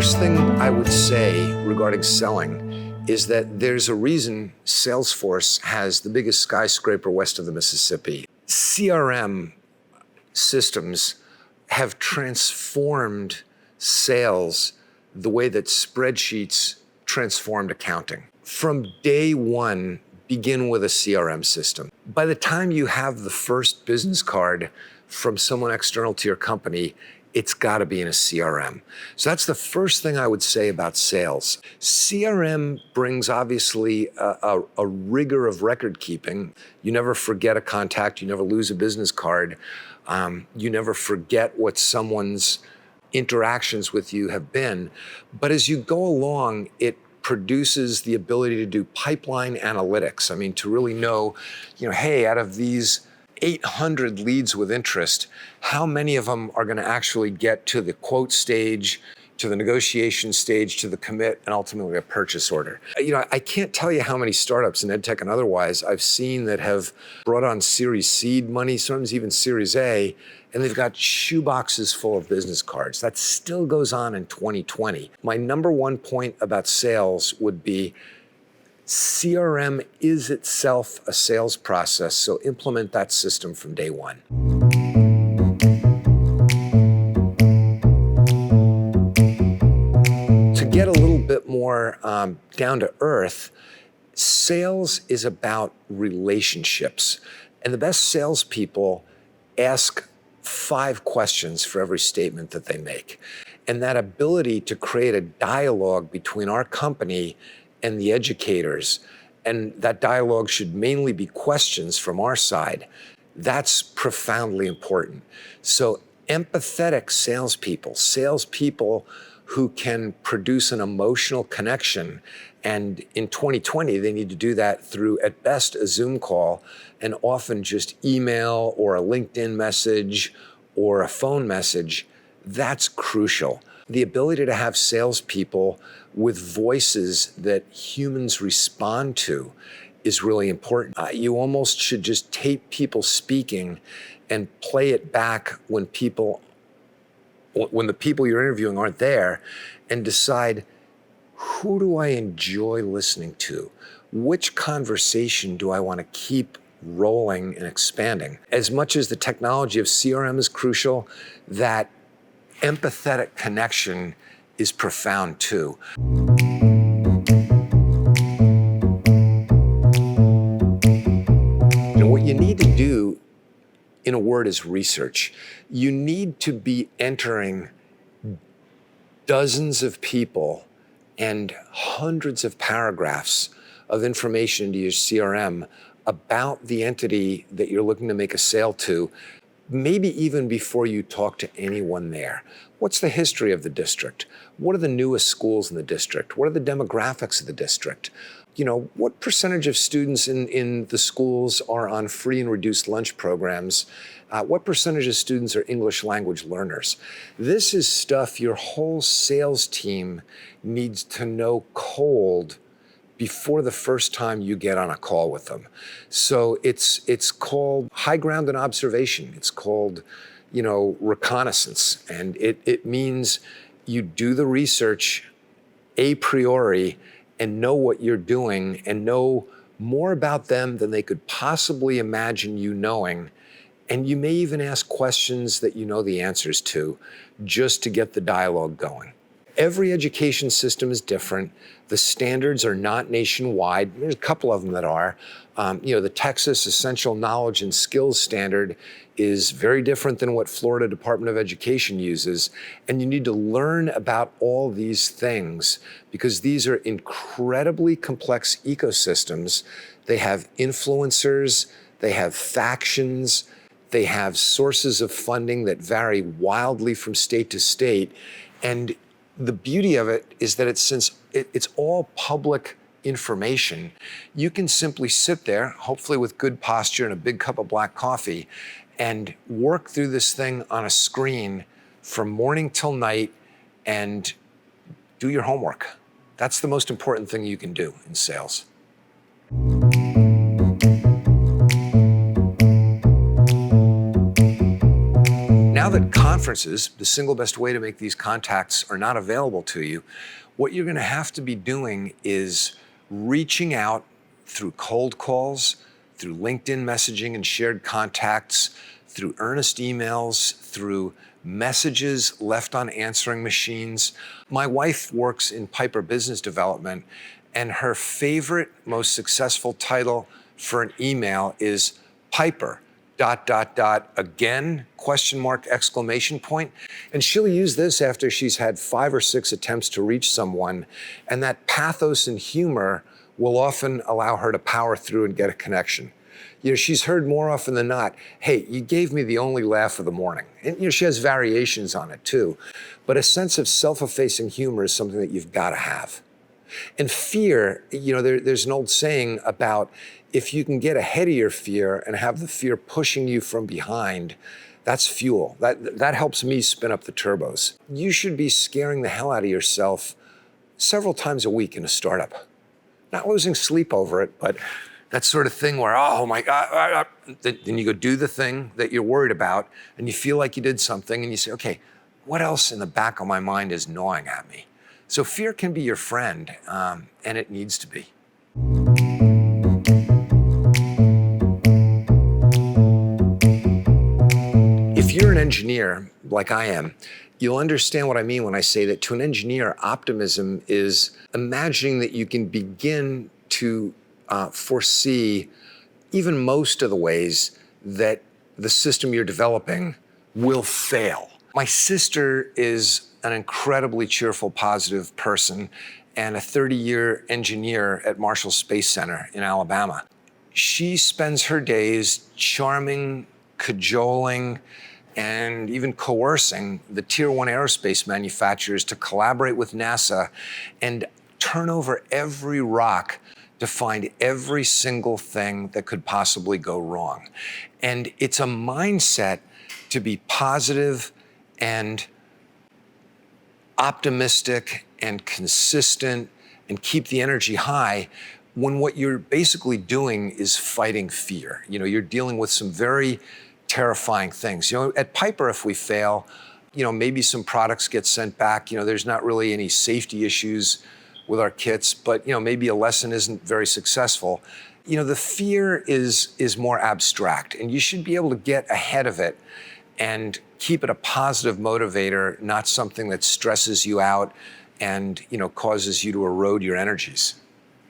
first thing I would say regarding selling is that there's a reason Salesforce has the biggest skyscraper west of the Mississippi. CRM systems have transformed sales the way that spreadsheets transformed accounting. From day one, begin with a CRM system. By the time you have the first business card from someone external to your company, it's got to be in a CRM. So that's the first thing I would say about sales. CRM brings obviously a rigor of record keeping. You never forget a contact, you never lose a business card, you never forget what someone's interactions with you have been. But as you go along, it produces the ability to do pipeline analytics. I mean, to really know, hey, out of these 800 leads with interest, how many of them are going to actually get to the quote stage, to the negotiation stage, to the commit, and ultimately a purchase order. I can't tell you how many startups in EdTech and otherwise I've seen that have brought on Series Seed money, sometimes even Series A, and they've got shoeboxes full of business cards. That still goes on in 2020. My number one point about sales would be CRM is itself a sales process, so implement that system from day one. To get a little bit more down to earth, sales is about relationships. And the best salespeople ask 5 questions for every statement that they make. And that ability to create a dialogue between our company and the educators, and that dialogue should mainly be questions from our side, that's profoundly important. So empathetic salespeople who can produce an emotional connection, and in 2020, they need to do that through, at best, a Zoom call, and often just email or a LinkedIn message or a phone message. That's crucial. The ability to have salespeople with voices that humans respond to is really important. You almost should just tape people speaking and play it back when the people you're interviewing aren't there, and decide, who do I enjoy listening to? Which conversation do I want to keep rolling and expanding? As much as the technology of CRM is crucial, that empathetic connection is profound too. What you need to do, in a word, is research. You need to be entering dozens of people and hundreds of paragraphs of information into your CRM about the entity that you're looking to make a sale to, maybe even before you talk to anyone there. What's the history of the district? What are the newest schools in the district? What are the demographics of the district? What percentage of students in the schools are on free and reduced lunch programs? What percentage of students are English language learners? This is stuff your whole sales team needs to know cold before the first time you get on a call with them. So it's called high ground and observation. It's called, reconnaissance. And it means you do the research a priori and know what you're doing and know more about them than they could possibly imagine you knowing. And you may even ask questions that you know the answers to, just to get the dialogue going. Every education system is different. The standards are not nationwide. There's a couple of them that are. The Texas Essential Knowledge and Skills Standard is very different than what Florida Department of Education uses. And you need to learn about all these things because these are incredibly complex ecosystems. They have influencers, they have factions, they have sources of funding that vary wildly from state to state. And the beauty of it is that since it's all public information, you can simply sit there, hopefully with good posture and a big cup of black coffee, and work through this thing on a screen from morning till night and do your homework. That's the most important thing you can do in sales. Now that conferences, the single best way to make these contacts are not available to you, what you're going to have to be doing is reaching out through cold calls, through LinkedIn messaging and shared contacts, through earnest emails, through messages left on answering machines. My wife works in Piper Business Development, and her favorite, most successful title for an email is Piper, ... again, question mark, exclamation point. And she'll use this after she's had 5 or 6 attempts to reach someone. And that pathos and humor will often allow her to power through and get a connection. She's heard more often than not, hey, you gave me the only laugh of the morning. And she has variations on it too. But a sense of self-effacing humor is something that you've got to have. And fear, there's an old saying about if you can get ahead of your fear and have the fear pushing you from behind, that's fuel. That helps me spin up the turbos. You should be scaring the hell out of yourself several times a week in a startup. Not losing sleep over it, but that sort of thing where, oh my God, then you go do the thing that you're worried about and you feel like you did something and you say, okay, what else in the back of my mind is gnawing at me? So fear can be your friend, and it needs to be. If you're an engineer, like I am, you'll understand what I mean when I say that to an engineer, optimism is imagining that you can begin to foresee even most of the ways that the system you're developing will fail. My sister is an incredibly cheerful, positive person and a 30-year engineer at Marshall Space Center in Alabama. She spends her days charming, cajoling, and even coercing the Tier 1 aerospace manufacturers to collaborate with NASA and turn over every rock to find every single thing that could possibly go wrong. And it's a mindset to be positive and optimistic and consistent and keep the energy high when what you're basically doing is fighting fear. You're dealing with some very terrifying things. At Piper, if we fail, maybe some products get sent back. There's not really any safety issues with our kits, but maybe a lesson isn't very successful. The fear is more abstract, and you should be able to get ahead of it and keep it a positive motivator, not something that stresses you out and causes you to erode your energies.